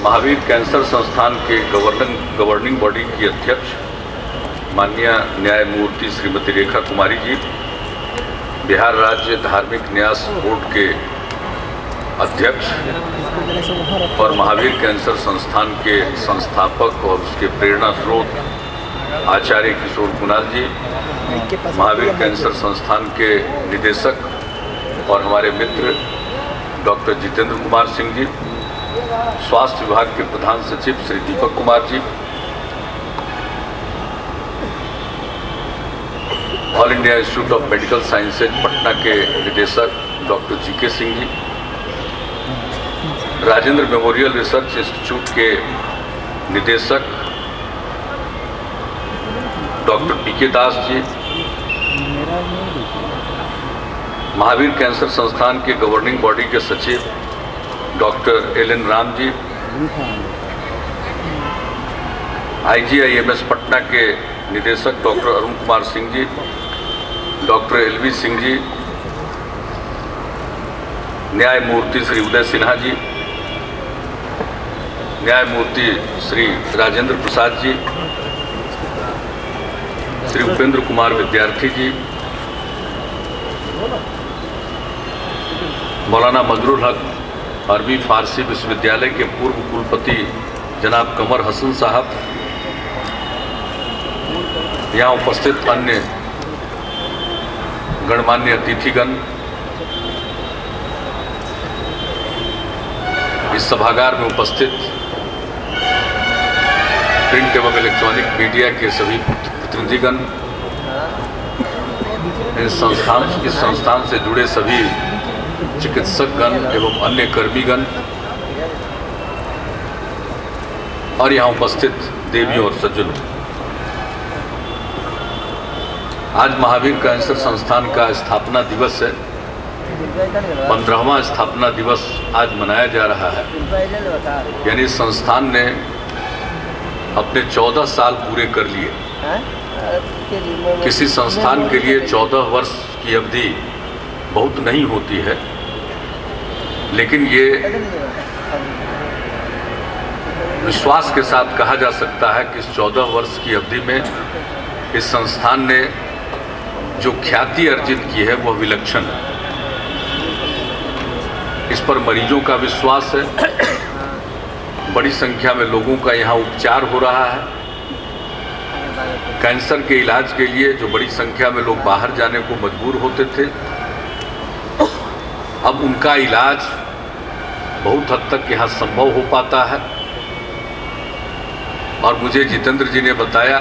Mahavir cancer संस्थान के governing body की अध्यक्ष माननीय न्यायमूर्ति श्रीमती रेखा कुमारी जी, बिहार राज्य धार्मिक न्यास बोर्ड के अध्यक्ष और महावीर कैंसर संस्थान के संस्थापक और उसके प्रेरणा स्रोत आचार्य किशोर कुणाल जी, महावीर कैंसर संस्थान के निदेशक और हमारे मित्र डॉक्टर जितेंद्र कुमार सिंह जी, स्वास्थ्य विभाग के प्रधान सचिव Shri Deepak Kumar ji, all India institute of medical sciences Patna के निदेशक doctor G K Singh ji, Rajendra memorial research institute के निदेशक doctor P K Das ji, Mahavir cancer संस्थान के गवर्निंग बॉडी के सचिव doctor L N. Ram ji, IGIMS Patna के निदेशक डॉक्टर अरुण कुमार सिंह जी, डॉक्टर एल.वी. सिंह जी, न्यायमूर्ति श्री उदय सिन्हा जी, न्यायमूर्ति श्री राजेंद्र प्रसाद जी, श्री उपेंद्र कुमार विद्यार्थी जी, मौलाना मजरूल हक अरबी फारसी विश्वविद्यालय के पूर्व कुलपति जनाब कमर हसन साहब, यहाँ उपस्थित अन्य गणमान्य अतिथिगण, इस सभागार में उपस्थित प्रिंट एवं इलेक्ट्रॉनिक मीडिया के सभी प्रतिनिधिगण, इस संस्थान से जुड़े सभी चिकित्सकगण एवं अन्य कर्मीगण और यहाँ उपस्थित देवियों और सज्जनों, आज महावीर कैंसर संस्थान का स्थापना दिवस है। 15वां स्थापना दिवस आज मनाया जा रहा है। यानी संस्थान ने अपने 14 साल पूरे कर लिए। किसी संस्थान के लिए 14 वर्ष की अवधि बहुत नहीं होती है, लेकिन ये विश्वास के साथ कहा जा सकता है कि इस 14 वर्ष की अवधि में इस संस्थान ने जो ख्याति अर्जित की है वह विलक्षण है। इस पर मरीजों का विश्वास है, बड़ी संख्या में लोगों का यहाँ उपचार हो रहा है। कैंसर के इलाज के लिए जो बड़ी संख्या में लोग बाहर जाने को मजबूर होते थे, अब उनका इलाज बहुत हद तक यहाँ संभव हो पाता है। और मुझे जितेंद्र जी ने बताया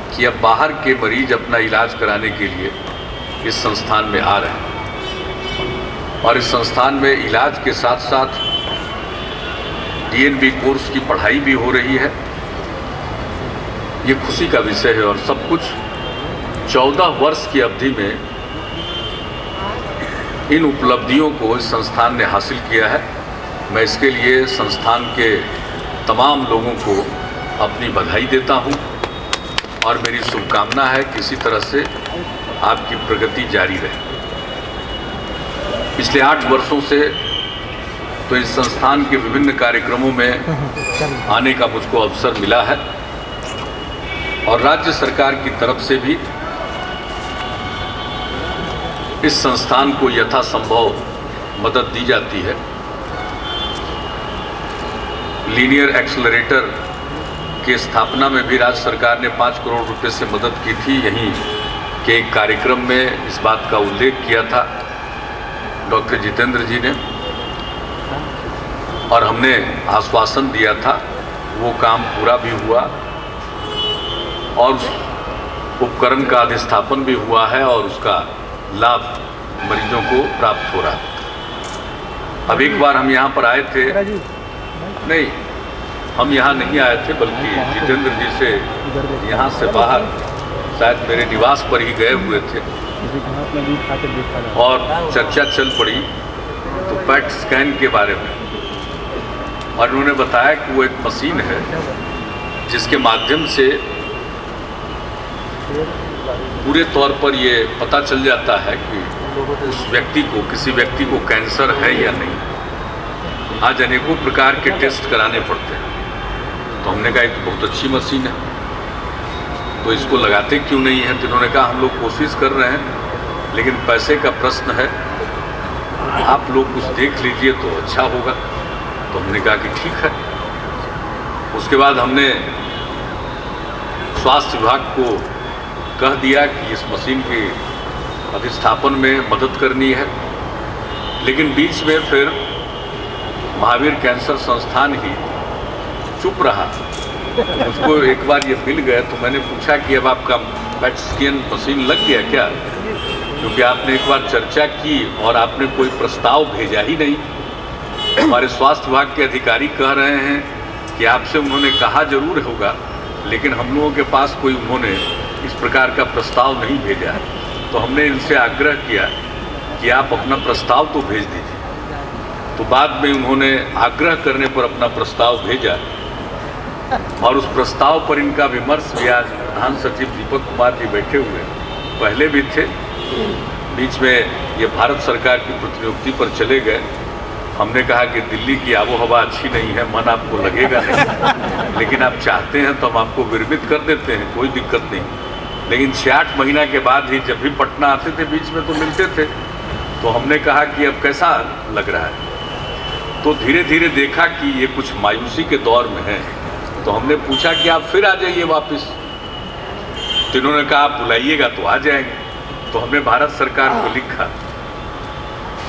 कि अब बाहर के मरीज अपना इलाज कराने के लिए इस संस्थान में आ रहे हैं और इस संस्थान में इलाज के साथ साथ DNB कोर्स की पढ़ाई भी हो रही है। ये खुशी का विषय है और सब कुछ 14 वर्ष की अवधि में इन उपलब्धियों को इस संस्थान ने हासिल किया है। मैं इसके लिए संस्थान के तमाम लोगों को अपनी बधाई देता हूं और मेरी शुभकामना है कि इसी तरह से आपकी प्रगति जारी रहे। पिछले 8 वर्षों से तो इस संस्थान के विभिन्न कार्यक्रमों में आने का मुझको अवसर मिला है और राज्य सरकार की तरफ से भी इस संस्थान को यथासंभव मदद दी जाती है। लीनियर एक्सेलरेटर की स्थापना में भी राज्य सरकार ने 5 करोड़ रुपए से मदद की थी। यहीं के एक कार्यक्रम में इस बात का उल्लेख किया था डॉक्टर जितेंद्र जी ने और हमने आश्वासन दिया था, वो काम पूरा भी हुआ और उस उपकरण का अधिस्थापन भी हुआ है और उसका लाभ मरीजों को प्राप्त हो रहा है। अब एक बार हम यहाँ पर आए थे, नहीं हम यहाँ नहीं आए थे बल्कि जितेंद्र जी से यहाँ से बाहर शायद मेरे निवास पर ही गए हुए थे और चर्चा चल पड़ी तो पैट स्कैन के बारे में, और उन्होंने बताया कि वो एक मशीन है जिसके माध्यम से पूरे तौर पर ये पता चल जाता है कि उस व्यक्ति को, किसी व्यक्ति को कैंसर है या नहीं। आज अनेकों प्रकार के टेस्ट कराने पड़ते हैं। तो हमने कहा एक बहुत अच्छी मशीन है, तो इसको लगाते क्यों नहीं है। तो इन्होंने कहा हम लोग कोशिश कर रहे हैं, लेकिन पैसे का प्रश्न है, आप लोग कुछ देख लीजिए तो अच्छा होगा। तो हमने कहा कि ठीक है। उसके बाद हमने स्वास्थ्य विभाग को कह दिया कि इस मशीन के अधिष्ठापन में मदद करनी है, लेकिन बीच में फिर महावीर कैंसर संस्थान ही चुप रहा। उसको एक बार ये मिल गए तो मैंने पूछा कि अब आपका पेट स्कैन मशीन लग गया क्या, क्योंकि आपने एक बार चर्चा की और आपने कोई प्रस्ताव भेजा ही नहीं। हमारे स्वास्थ्य विभाग के अधिकारी कह रहे हैं कि आपसे उन्होंने कहा जरूर होगा, लेकिन हम लोगों के पास कोई उन्होंने इस प्रकार का प्रस्ताव नहीं भेजा है। तो हमने इनसे आग्रह किया कि आप अपना प्रस्ताव तो भेज दीजिए। तो बाद में उन्होंने आग्रह करने पर अपना प्रस्ताव भेजा, और उस प्रस्ताव पर इनका विमर्श भी आज प्रधान सचिव दीपक कुमार जी बैठे हुए पहले भी थे। बीच में ये भारत सरकार की प्रतिनियुक्ति पर चले गए। हमने कहा कि दिल्ली की आबोहवा अच्छी नहीं है, मन आपको लगेगा नहीं, लेकिन आप चाहते हैं तो हम आपको विरमित कर देते हैं, कोई दिक्कत नहीं। लेकिन 6-8 महीना के बाद ही जब भी पटना आते थे बीच में तो मिलते थे। तो हमने कहा कि अब कैसा लग रहा है। तो धीरे धीरे देखा कि ये कुछ मायूसी के दौर में है। तो हमने पूछा कि आप फिर आ जाइए वापस। तो इन्होंने कहा आप बुलाइएगा तो आ जाएंगे। तो हमने भारत सरकार को लिखा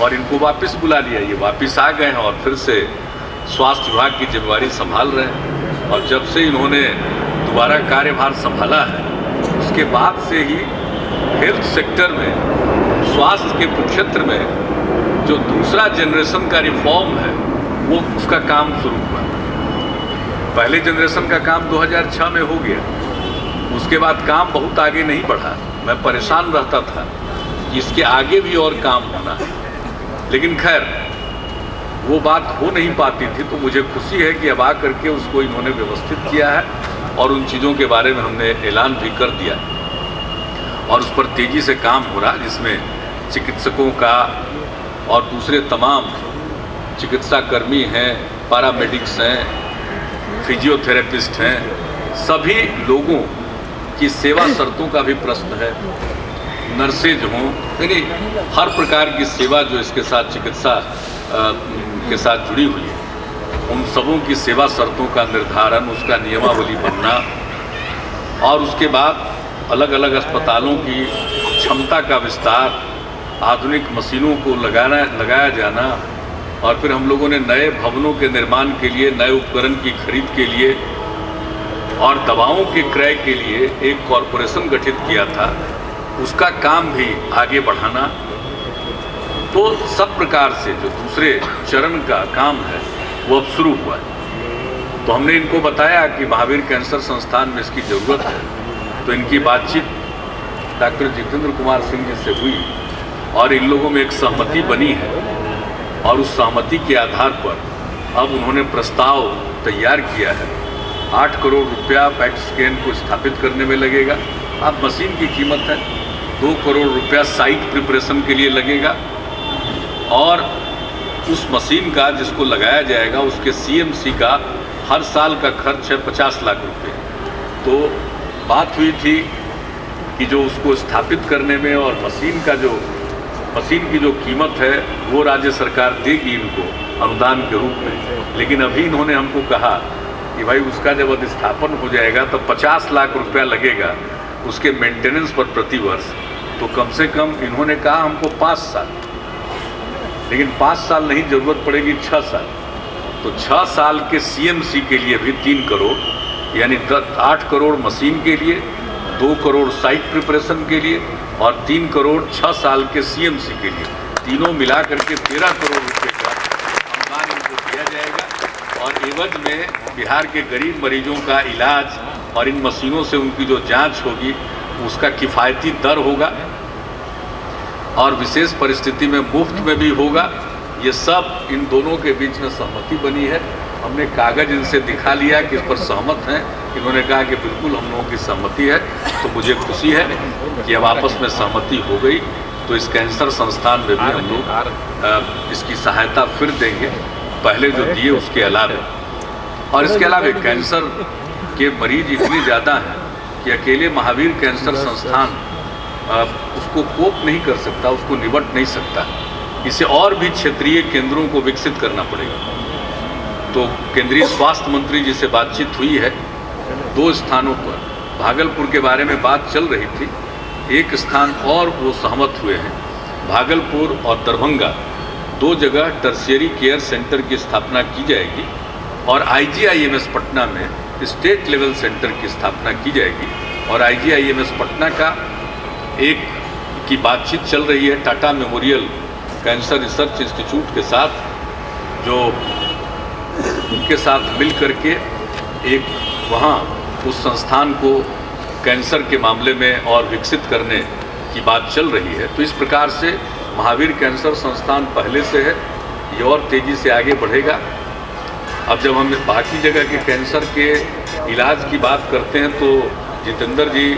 और इनको वापस बुला लिया। ये वापस आ गए हैं और फिर से स्वास्थ्य विभाग की जिम्मेवारी संभाल रहे हैं। और जब से इन्होंने दोबारा कार्यभार संभाला है, उसके बाद से ही हेल्थ सेक्टर में, स्वास्थ्य के क्षेत्र में जो दूसरा जनरेशन का रिफॉर्म है वो उसका काम शुरू हुआ। पहले जनरेशन का काम 2006 में हो गया, उसके बाद काम बहुत आगे नहीं बढ़ा। मैं परेशान रहता था कि इसके आगे भी और काम होना है, लेकिन खैर वो बात हो नहीं पाती थी। तो मुझे खुशी है कि अब आ करके उसको इन्होंने व्यवस्थित किया है और उन चीज़ों के बारे में हमने ऐलान भी कर दिया और उस पर तेज़ी से काम हो रहा, जिसमें चिकित्सकों का और दूसरे तमाम चिकित्सा कर्मी हैं, पैरामेडिक्स हैं, फिजियोथेरेपिस्ट हैं, सभी लोगों की सेवा शर्तों का भी प्रश्न है। नर्सेज हों, यानी हर प्रकार की सेवा जो इसके साथ चिकित्सा के साथ जुड़ी हुई है, उन सबों की सेवा शर्तों का निर्धारण, उसका नियमावली बनना, और उसके बाद अलग अलग अस्पतालों की क्षमता का विस्तार, आधुनिक मशीनों को लगाया जाना, और फिर हम लोगों ने नए भवनों के निर्माण के लिए, नए उपकरण की खरीद के लिए और दवाओं के क्रय के लिए एक कॉरपोरेशन गठित किया था, उसका काम भी आगे बढ़ाना। तो सब प्रकार से जो दूसरे चरण का काम है वो अब शुरू हुआ है। तो हमने इनको बताया कि महावीर कैंसर संस्थान में इसकी ज़रूरत है। तो इनकी बातचीत डॉक्टर जितेंद्र कुमार सिंह जी से हुई और इन लोगों में एक सहमति बनी है, और उस सहमति के आधार पर अब उन्होंने प्रस्ताव तैयार किया है। 8 करोड़ रुपया पैट स्कैन को स्थापित करने में लगेगा। अब मशीन की कीमत है 2 करोड़ रुपया साइट प्रिपरेशन के लिए लगेगा, और उस मशीन का जिसको लगाया जाएगा उसके CMC का हर साल का खर्च है 50 लाख रुपये। तो बात हुई थी कि जो उसको स्थापित करने में और मशीन की जो कीमत है वो राज्य सरकार देगी इनको अनुदान के रूप में। लेकिन अभी इन्होंने हमको कहा कि भाई उसका जब अधिस्थापन हो जाएगा तो 50 लाख रुपया लगेगा उसके मेंटेनेंस पर प्रति वर्ष। तो कम से कम इन्होंने कहा हमको 5 साल, लेकिन 5 साल नहीं, ज़रूरत पड़ेगी 6 साल। तो 6 साल के CMC के लिए भी 3 करोड़, यानी 8 करोड़ मशीन के लिए, 2 करोड़ साइट प्रिपरेशन के लिए और 3 करोड़ 6 साल के CMC के लिए, तीनों मिला करके 13 करोड़ रुपये का अनुदान इनको दिया जाएगा। और एवज में बिहार के गरीब मरीजों का इलाज और इन मशीनों से उनकी जो जांच होगी उसका किफ़ायती दर होगा, और विशेष परिस्थिति में मुफ्त में भी होगा। ये सब इन दोनों के बीच में सहमति बनी है। हमने कागज़ इनसे दिखा लिया कि इस पर सहमत हैं। इन्होंने कहा कि बिल्कुल हम लोगों की सहमति है। तो मुझे खुशी है कि अब आपस में सहमति हो गई। तो इस कैंसर संस्थान में भी हम लोग इसकी सहायता फिर देंगे, पहले जो दिए उसके अलावे, और इसके अलावे कैंसर के मरीज इतने ज़्यादा हैं कि अकेले महावीर कैंसर संस्थान उसको कोप नहीं कर सकता, उसको निपट नहीं सकता। इसे और भी क्षेत्रीय केंद्रों को विकसित करना पड़ेगा। तो केंद्रीय स्वास्थ्य मंत्री जी से बातचीत हुई है 2 स्थानों पर। भागलपुर के बारे में बात चल रही थी, एक स्थान और वो सहमत हुए हैं। भागलपुर और दरभंगा 2 जगह टर्शियरी केयर सेंटर की स्थापना की जाएगी और IGIMS पटना में स्टेट लेवल सेंटर की स्थापना की जाएगी। और IGIMS पटना का एक की बातचीत चल रही है Tata memorial cancer research institute के साथ, जो उनके साथ मिल करके एक वहाँ उस संस्थान को कैंसर के मामले में और विकसित करने की बात चल रही है। तो इस प्रकार से महावीर कैंसर संस्थान पहले से है, ये और तेज़ी से आगे बढ़ेगा। अब जब हम बाकी जगह के कैंसर के इलाज की बात करते हैं तो जितेंद्र जी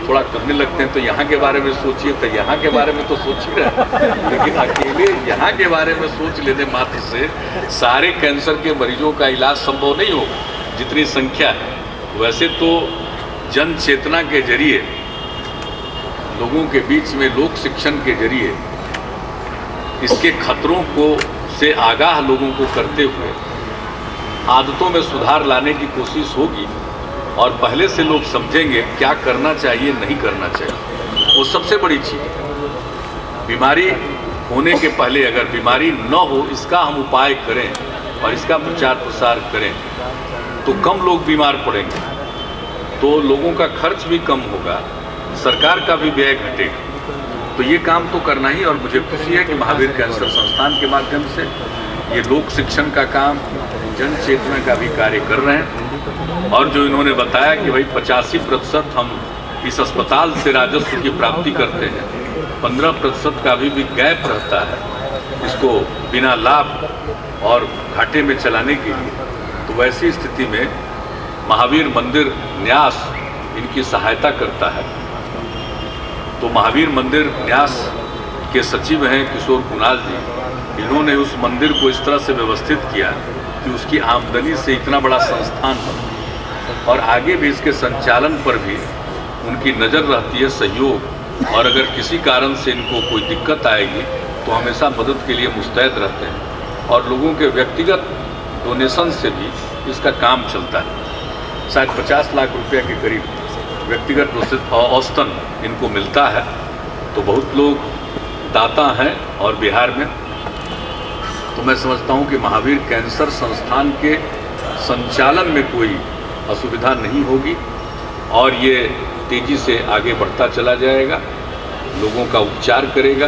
थोड़ा करने लगते हैं, तो यहाँ के बारे में सोचिए, तो यहाँ के बारे में तो सोच ही रहे, लेकिन अकेले यहाँ के बारे में सोच लेने मात्र से सारे कैंसर के मरीजों का इलाज संभव नहीं होगा जितनी संख्या है। वैसे तो जन चेतना के जरिए, लोगों के बीच में लोक शिक्षण के जरिए इसके खतरों को से आगाह लोगों को करते हुए आदतों में सुधार लाने की कोशिश होगी और पहले से लोग समझेंगे क्या करना चाहिए, नहीं करना चाहिए। वो सबसे बड़ी चीज़ है। बीमारी होने के पहले अगर बीमारी न हो इसका हम उपाय करें और इसका प्रचार प्रसार करें तो कम लोग बीमार पड़ेंगे, तो लोगों का खर्च भी कम होगा, सरकार का भी व्यय घटेगा। तो ये काम तो करना ही, और मुझे खुशी है कि महावीर कैंसर संस्थान के माध्यम से ये लोक शिक्षण का काम, जन चेतना का भी कार्य कर रहे हैं। और जो इन्होंने बताया कि भाई 85% हम इस अस्पताल से राजस्व की प्राप्ति करते हैं, 15% का अभी भी गैप रहता है इसको बिना लाभ और घाटे में चलाने के लिए। तो वैसी स्थिति में महावीर मंदिर न्यास इनकी सहायता करता है। तो महावीर मंदिर न्यास के सचिव हैं किशोर कुणाल जी, इन्होंने उस मंदिर को इस तरह से व्यवस्थित किया कि उसकी आमदनी से इतना बड़ा संस्थान बना और आगे भी इसके संचालन पर भी उनकी नज़र रहती है, सहयोग। और अगर किसी कारण से इनको कोई दिक्कत आएगी तो हमेशा मदद के लिए मुस्तैद रहते हैं और लोगों के व्यक्तिगत डोनेशन से भी इसका काम चलता है। शायद 50 लाख रुपया के करीब व्यक्तिगत औसतन इनको मिलता है। तो बहुत लोग दाता हैं और बिहार में तो मैं समझता हूं कि महावीर कैंसर संस्थान के संचालन में कोई असुविधा नहीं होगी और ये तेज़ी से आगे बढ़ता चला जाएगा, लोगों का उपचार करेगा,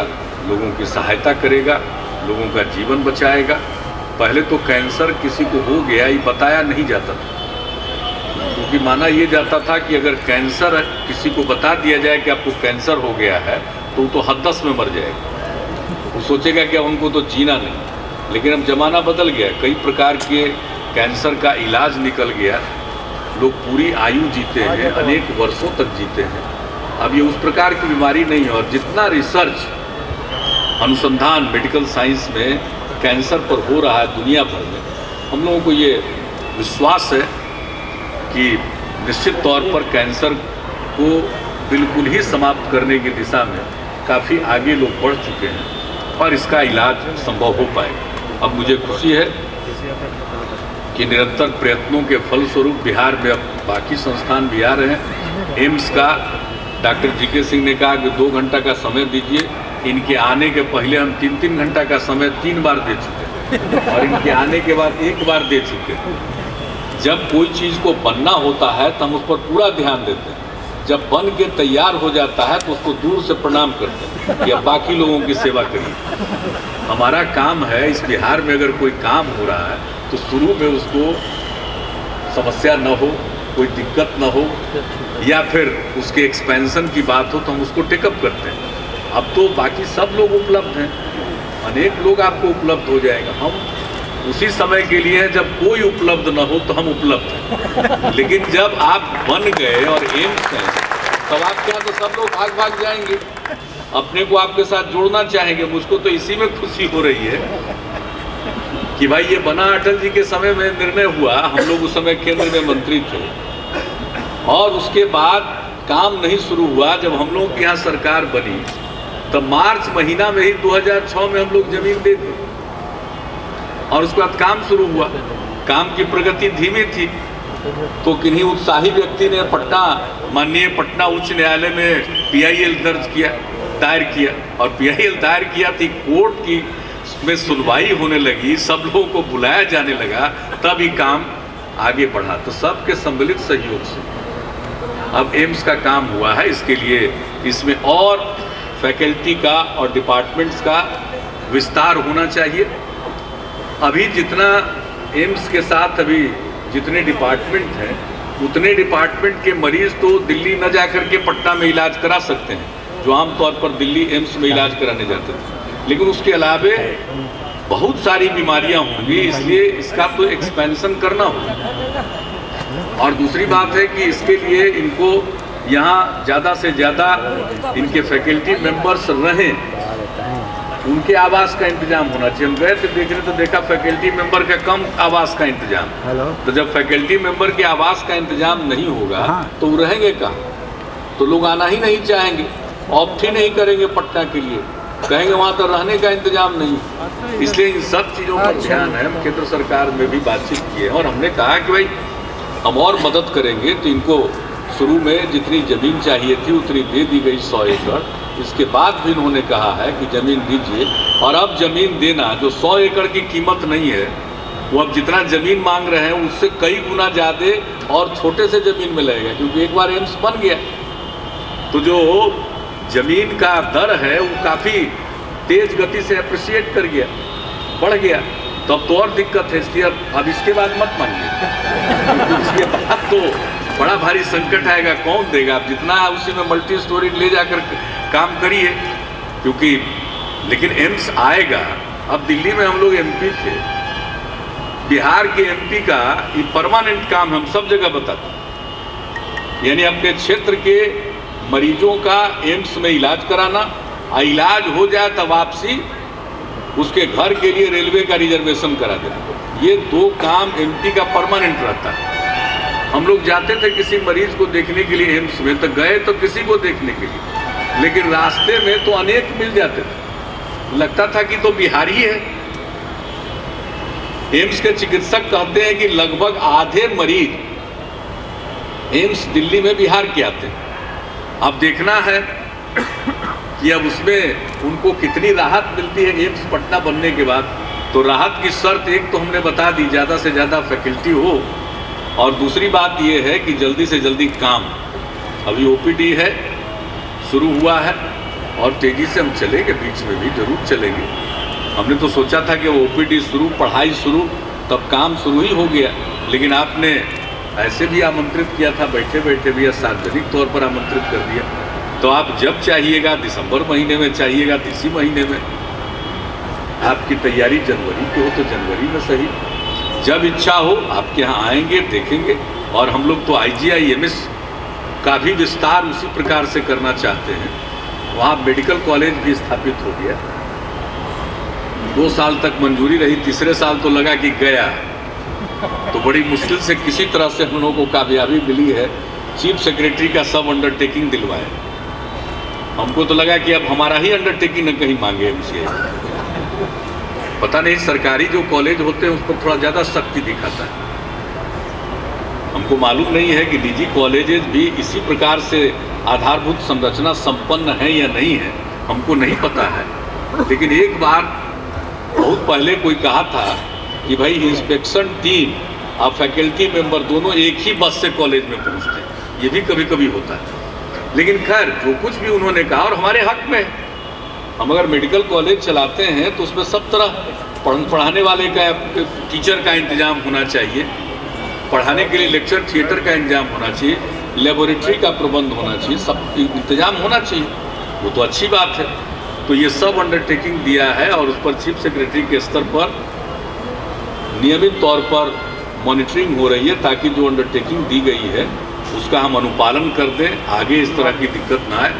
लोगों की सहायता करेगा, लोगों का जीवन बचाएगा। पहले तो कैंसर किसी को हो गया ये बताया नहीं जाता था, क्योंकि माना ये जाता था कि अगर कैंसर किसी को बता दिया जाए कि आपको कैंसर हो गया है तो वो तो हदस में मर जाएगा, वो सोचेगा कि उनको तो जीना नहीं। लेकिन अब ज़माना बदल गया, कई प्रकार के कैंसर का इलाज निकल गया, लोग पूरी आयु जीते हैं, अनेक वर्षों तक जीते हैं। अब ये उस प्रकार की बीमारी नहीं है और जितना रिसर्च अनुसंधान मेडिकल साइंस में कैंसर पर हो रहा है दुनिया भर में, हम लोगों को ये विश्वास है कि निश्चित तौर पर कैंसर को बिल्कुल ही समाप्त करने की दिशा में काफ़ी आगे लोग बढ़ चुके हैं और इसका इलाज संभव हो पाएगा। अब मुझे खुशी है कि निरंतर प्रयत्नों के फलस्वरूप बिहार में अब बाकी संस्थान भी आ रहे हैं। एम्स का डॉक्टर जीके सिंह ने कहा कि 2 घंटा का समय दीजिए, इनके आने के पहले हम 3-3 घंटा का समय 3 बार दे चुके और इनके आने के बाद 1 बार दे चुके। जब कोई चीज़ को बनना होता है तो हम उस पर पूरा ध्यान देते हैं, जब बन के तैयार हो जाता है तो उसको दूर से प्रणाम करते हैं या बाकी लोगों की सेवा करिए। हमारा काम है, इस बिहार में अगर कोई काम हो रहा है तो शुरू में उसको समस्या न हो, कोई दिक्कत न हो या फिर उसके एक्सपेंशन की बात हो तो हम उसको टेकअप करते हैं। अब तो बाकी सब लोग उपलब्ध हैं, अनेक लोग आपको उपलब्ध हो जाएगा। हम उसी समय के लिए है जब कोई उपलब्ध न हो तो हम उपलब्ध हैं, लेकिन जब आप बन गए और एम्स हैं तब आप क्या तो सब लोग भाग भाग जाएंगे, अपने को आपके साथ जोड़ना चाहेंगे। मुझको तो इसी में खुशी हो रही है कि भाई ये बना अटल जी के समय में निर्णय हुआ, हम लोग उस समय केंद्र में मंत्री थे, और उसके बाद काम नहीं शुरू हुआ। जब हम लोग की यहाँ सरकार बनी तो मार्च महीना में ही 2006 में हम लोग जमीन दे दी, और उसके बाद काम शुरू हुआ। काम की प्रगति धीमी थी, तो किन्हीं उत्साही व्यक्ति ने माननीय पटना उच्च न्यायालय में PIL दायर किया, और PIL दायर किया थी, कोर्ट की में सुनवाई होने लगी, सब लोगों को बुलाया जाने लगा, तब ही काम आगे बढ़ा। तो सबके सम्मिलित सहयोग से अब एम्स का काम हुआ है। इसके लिए इसमें और फैकल्टी का और डिपार्टमेंट्स का विस्तार होना चाहिए। अभी जितना एम्स के साथ अभी जितने डिपार्टमेंट हैं, उतने डिपार्टमेंट के मरीज तो दिल्ली न जाकर के पटना में इलाज करा सकते हैं, जो आमतौर पर दिल्ली एम्स में इलाज कराने जाते थे। लेकिन उसके अलावे बहुत सारी बीमारियां होंगी, इसलिए इसका तो एक्सपेंशन करना होगा। और दूसरी बात है कि इसके लिए इनको यहाँ ज़्यादा से ज़्यादा इनके फैकल्टी मेंबर्स रहें, उनके आवास का इंतजाम होना चाहिए। हम गए थे देखने तो देखा फैकल्टी मेंबर का कम आवास का इंतजाम। तो जब फैकल्टी मेंबर के आवास का इंतजाम नहीं होगा तो वो रहेंगे कहाँ? तो लोग आना ही नहीं चाहेंगे, ऑप्ट ही नहीं करेंगे पटना के लिए, कहेंगे वहाँ तो रहने का इंतजाम नहीं। इसलिए इन सब चीज़ों पर ध्यान है। हम केंद्र सरकार में भी बातचीत किए और हमने कहा कि भाई हम और मदद करेंगे। तो इनको शुरू में जितनी ज़मीन चाहिए थी उतनी दे दी गई, 100 एकड़। इसके बाद भी इन्होंने कहा है कि ज़मीन दीजिए, और अब ज़मीन देना जो 100 एकड़ की कीमत नहीं है, वो अब जितना ज़मीन मांग रहे हैं उससे कई गुना ज़्यादा और छोटे से ज़मीन में लगेगा, क्योंकि एक बार एम्स बन गया तो जो ज़मीन का दर है वो काफ़ी तेज गति से अप्रिशिएट कर गया, बढ़ गया। तो अब तो और दिक्कत है, इसलिए अब इसके बाद मत मांगिए। इसके बाद तो बड़ा भारी संकट आएगा, कौन देगा? आप जितना उसी में मल्टी स्टोरी ले जाकर काम करिए, क्योंकि लेकिन एम्स आएगा। अब दिल्ली में हम लोग MP थे, बिहार के MP का ये परमानेंट काम हम सब जगह बताते हैं, यानी अपने क्षेत्र के मरीजों का एम्स में इलाज कराना, इलाज हो जाए तब वापसी उसके घर के लिए रेलवे का रिजर्वेशन करा देना। ये 2 काम MP का परमानेंट रहता है। हम लोग जाते थे किसी मरीज को देखने के लिए एम्स में, तो गए तो किसी को देखने के लिए, लेकिन रास्ते में तो अनेक मिल जाते थे, लगता था कि तो बिहारी है। एम्स के चिकित्सक कहते हैं कि लगभग आधे मरीज एम्स दिल्ली में बिहार के आते हैं। अब देखना है कि अब उसमें उनको कितनी राहत मिलती है एम्स पटना बनने के बाद। तो राहत की शर्त एक तो हमने बता दी, ज़्यादा से ज़्यादा फैकल्टी हो, और दूसरी बात ये है कि जल्दी से जल्दी काम। अभी OPD है, शुरू हुआ है, और तेज़ी से हम चलेंगे, बीच में भी जरूर चलेंगे। हमने तो सोचा था कि OPD शुरू, पढ़ाई शुरू, तब काम शुरू ही हो गया। लेकिन आपने ऐसे भी आमंत्रित किया था, बैठे बैठे भी, या सार्वजनिक तौर पर आमंत्रित कर दिया। तो आप जब चाहिएगा, दिसंबर महीने में चाहिएगा तो इसी महीने में। आपकी तैयारी जनवरी की हो तो जनवरी में सही, जब इच्छा हो आपके यहाँ आएंगे, देखेंगे। और हम लोग तो IGI-MS का भी विस्तार उसी प्रकार से करना चाहते हैं। वहाँ मेडिकल कॉलेज भी स्थापित हो गया। 2 साल तक मंजूरी रही, तीसरे साल तो लगा कि गया, तो बड़ी मुश्किल से किसी तरह से हम लोगों को कामयाबी मिली है। चीफ सेक्रेटरी का सब अंडरटेकिंग दिलवाए। हमको तो लगा कि अब हमारा ही अंडरटेकिंग न कहीं मांगे MCI। पता नहीं, सरकारी जो कॉलेज होते हैं उस पर थोड़ा ज़्यादा सख्ती दिखाता है। हमको मालूम नहीं है कि निजी कॉलेजेस भी इसी प्रकार से आधारभूत संरचना संपन्न है या नहीं है, हमको नहीं पता है। लेकिन एक बार बहुत पहले कोई कहा था कि भाई इंस्पेक्शन टीम और फैकल्टी मेंबर दोनों एक ही बस से कॉलेज में पहुंचते हैं। ये भी कभी कभी होता है। लेकिन खैर, जो कुछ भी उन्होंने कहा और हमारे हक में, हम अगर मेडिकल कॉलेज चलाते हैं तो उसमें सब तरह पढ़ाने वाले का, टीचर का इंतजाम होना चाहिए, पढ़ाने के लिए लेक्चर थिएटर का इंतजाम होना चाहिए, लेबोरेटरी का प्रबंध होना चाहिए, सब इंतजाम होना चाहिए। वो तो अच्छी बात है। तो ये सब अंडरटेकिंग दिया है, और उस पर चीफ सेक्रेटरी के स्तर पर नियमित तौर पर मॉनिटरिंग हो रही है, ताकि जो अंडरटेकिंग दी गई है उसका हम अनुपालन कर दें, आगे इस तरह की दिक्कत ना आए।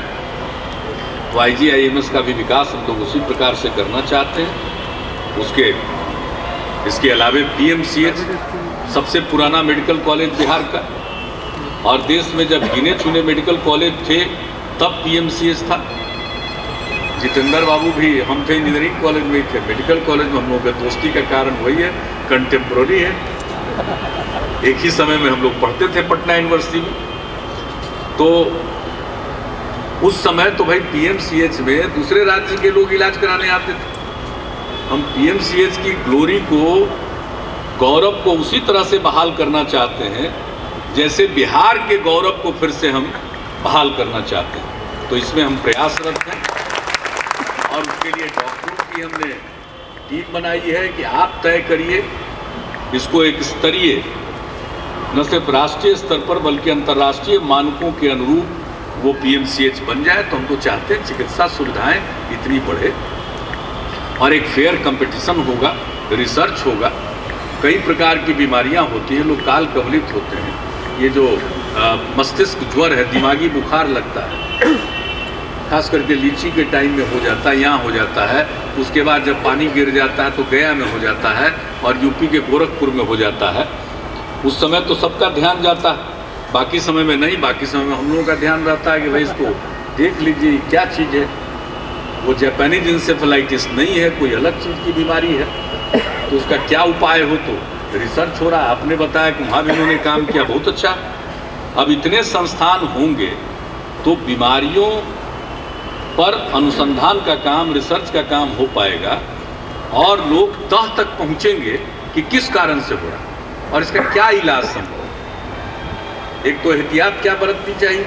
तो IGI-MS का भी विकास हम लोग उसी प्रकार से करना चाहते हैं। उसके इसके अलावे पीएमसीएच सबसे पुराना मेडिकल कॉलेज बिहार का, और देश में जब गिने चुने मेडिकल कॉलेज थे तब पीएमसीएच था। जितेंद्र बाबू भी, हम थे इंजीनियरिंग कॉलेज में ही थे, मेडिकल कॉलेज में हम लोगों की दोस्ती का कारण वही है, कंटेम्प्रोरी है। एक ही समय में हम लोग पढ़ते थे पटना यूनिवर्सिटी में। तो उस समय तो भाई पीएमसीएच में दूसरे राज्य के लोग इलाज कराने आते थे। हम पीएमसीएच की ग्लोरी को, गौरव को उसी तरह से बहाल करना चाहते हैं जैसे बिहार के गौरव को फिर से हम बहाल करना चाहते हैं। तो इसमें हम प्रयासरत हैं और उसके लिए डॉक्टरों की हमने टीम बनाई है कि आप तय करिए इसको एक स्तरीय, न सिर्फ राष्ट्रीय स्तर पर बल्कि अंतर्राष्ट्रीय मानकों के अनुरूप वो पीएमसीएच बन जाए। तो हम तो चाहते हैं चिकित्सा सुविधाएं इतनी बढ़े और एक फेयर कंपटीशन होगा, रिसर्च होगा। कई प्रकार की बीमारियां होती हैं, लोग काल कवलित होते हैं। ये जो मस्तिष्क ज्वर है, दिमागी बुखार लगता है, खास करके लीची के टाइम में हो जाता है, यहाँ हो जाता है। उसके बाद जब पानी गिर जाता है तो गया में हो जाता है और यूपी के गोरखपुर में हो जाता है। उस समय तो सबका ध्यान जाता है, बाकी समय में नहीं। बाकी समय में हम लोगों का ध्यान रहता है कि भाई इसको देख लीजिए क्या चीज़ है। वो जापानीज इंसेफेलाइटिस नहीं है, कोई अलग चीज़ की बीमारी है, तो उसका क्या उपाय हो। तो रिसर्च हो रहा है। आपने बताया कि वहाँ भी उन्होंने काम किया, बहुत अच्छा। अब इतने संस्थान होंगे तो बीमारियों पर अनुसंधान का काम, रिसर्च का काम हो पाएगा और लोग तह तक पहुँचेंगे कि किस कारण से हो रहा है और इसका क्या इलाज संभव है। एक तो एहतियात क्या बरतनी चाहिए,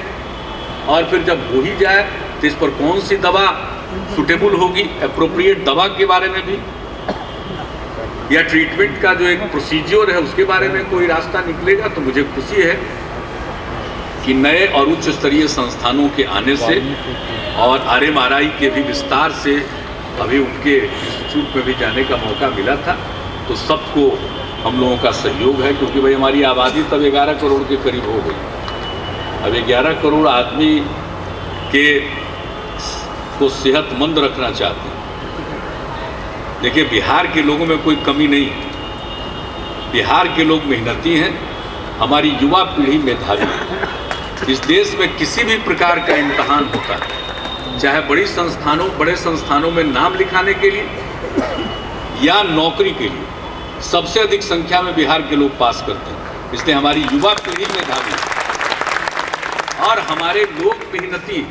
और फिर जब हो ही जाए तो इस पर कौन सी दवा सुटेबल होगी, एप्रोप्रिएट दवा के बारे में भी, या ट्रीटमेंट का जो एक प्रोसीजर है उसके बारे में कोई रास्ता निकलेगा। तो मुझे खुशी है कि नए और उच्च स्तरीय संस्थानों के आने से और आरएमआरआई के भी विस्तार से अभी उनके इंस्टीट्यूट में भी जाने का मौका मिला था। तो सबको हम लोगों का सहयोग है, क्योंकि भाई हमारी आबादी तब 11 करोड़ के करीब हो गई। अब 11 करोड़ आदमी के को सेहतमंद रखना चाहते हैं। देखिए, बिहार के लोगों में कोई कमी नहीं है। बिहार के लोग मेहनती हैं, हमारी युवा पीढ़ी मेधावी है। इस देश में किसी भी प्रकार का इम्तहान होता है, चाहे बड़े संस्थानों में नाम लिखाने के लिए या नौकरी के लिए, सबसे अधिक संख्या में बिहार के लोग पास करते हैं। इसलिए हमारी युवा पीढ़ी मेधावी है और हमारे लोग मेहनती,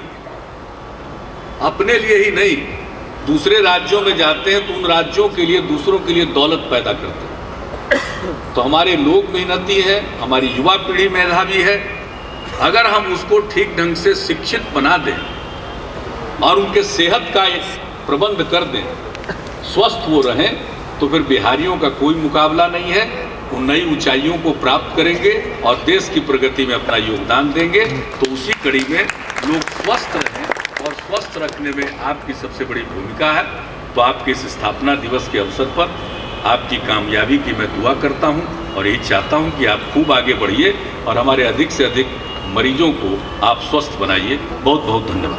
अपने लिए ही नहीं, दूसरे राज्यों में जाते हैं तो उन राज्यों के लिए, दूसरों के लिए दौलत पैदा करते हैं। तो हमारे लोग मेहनती है, हमारी युवा पीढ़ी मेधावी है। अगर हम उसको ठीक ढंग से शिक्षित बना दें और उनके सेहत का एक प्रबंध कर दें, स्वस्थ वो रहें, तो फिर बिहारियों का कोई मुकाबला नहीं है। वो नई ऊंचाइयों को प्राप्त करेंगे और देश की प्रगति में अपना योगदान देंगे। तो उसी कड़ी में लोग स्वस्थ रहें और स्वस्थ रखने में आपकी सबसे बड़ी भूमिका है। तो आपके इस स्थापना दिवस के अवसर पर आपकी कामयाबी की मैं दुआ करता हूं और यही चाहता हूं कि आप खूब आगे बढ़िए और हमारे अधिक से अधिक मरीजों को आप स्वस्थ बनाइए। बहुत बहुत धन्यवाद।